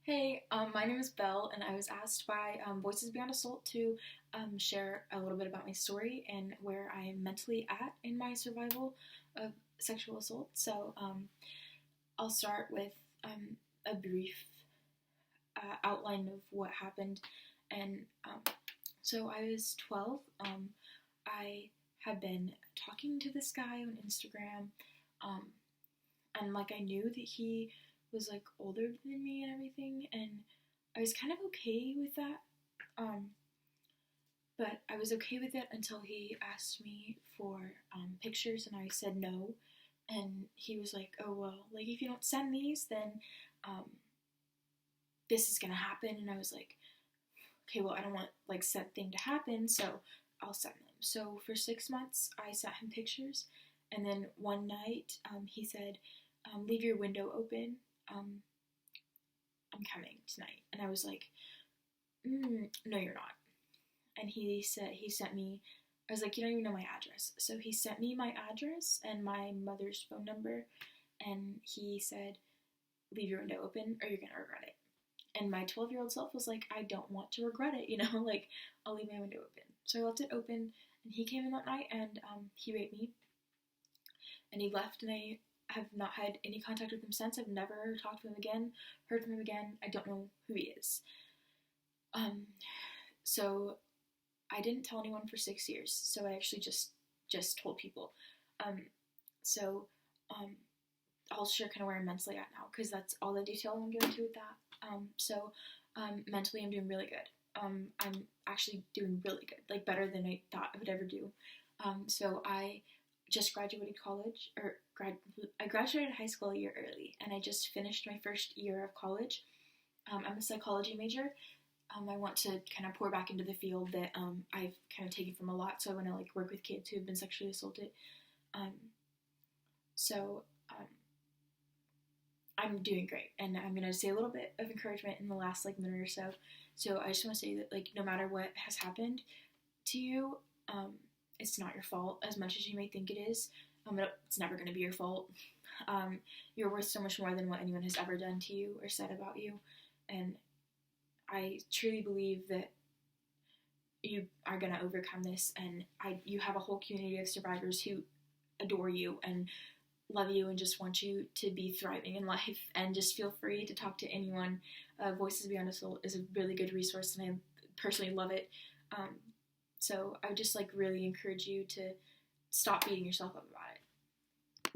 Hey, my name is Belle, and I was asked by Voices Beyond Assault to share a little bit about my story and where I am mentally at in my survival of sexual assault. I'll start with a brief outline of what happened. And I was 12. I had been talking to this guy on Instagram, um, and I knew that he was older than me and everything, and I was kind of okay with that. Um, but I was okay with it until he asked me for pictures, and I said no. And he was like, "Oh well, if you don't send these, then um, this is gonna happen." And I was like, "Okay, well I don't want said thing to happen, so I'll send them." So for 6 months, I sent him pictures, and then one night he said, "Leave your window open. Um, I'm coming tonight." And I was like, "No, you're not." And he sent me, I was like, "You don't even know my address." So he sent me my address and my mother's phone number, and he said, "Leave your window open or you're going to regret it." And my 12-year-old self was like, "I don't want to regret it, I'll leave my window open." So I left it open, and he came in that night, and he raped me, and he left, and I have not had any contact with him since. I've never talked to him again, heard from him again. I don't know who he is. So I didn't tell anyone for 6 years, so I actually just told people. Um, so um, I'll share kind of where I'm mentally at now, because that's all the detail I'm going to with that. Mentally I'm doing really good. I'm actually doing really good, better than I thought I would ever do. I just graduated college, I graduated high school a year early, and I just finished my first year of college. I'm a psychology major. I want to kind of pour back into the field that I've kind of taken from a lot, so I want to work with kids who have been sexually assaulted. Um, so um, I'm doing great, and I'm gonna say a little bit of encouragement in the last minute or so. So I just want to say that no matter what has happened to you, it's not your fault as much as you may think it is. It's never going to be your fault. You're worth so much more than what anyone has ever done to you or said about you, and I truly believe that you are going to overcome this, and you have a whole community of survivors who adore you and love you and just want you to be thriving in life, and just feel free to talk to anyone. Voices Beyond Assault is a really good resource, and I personally love it. So I would just really encourage you to stop beating yourself up about it.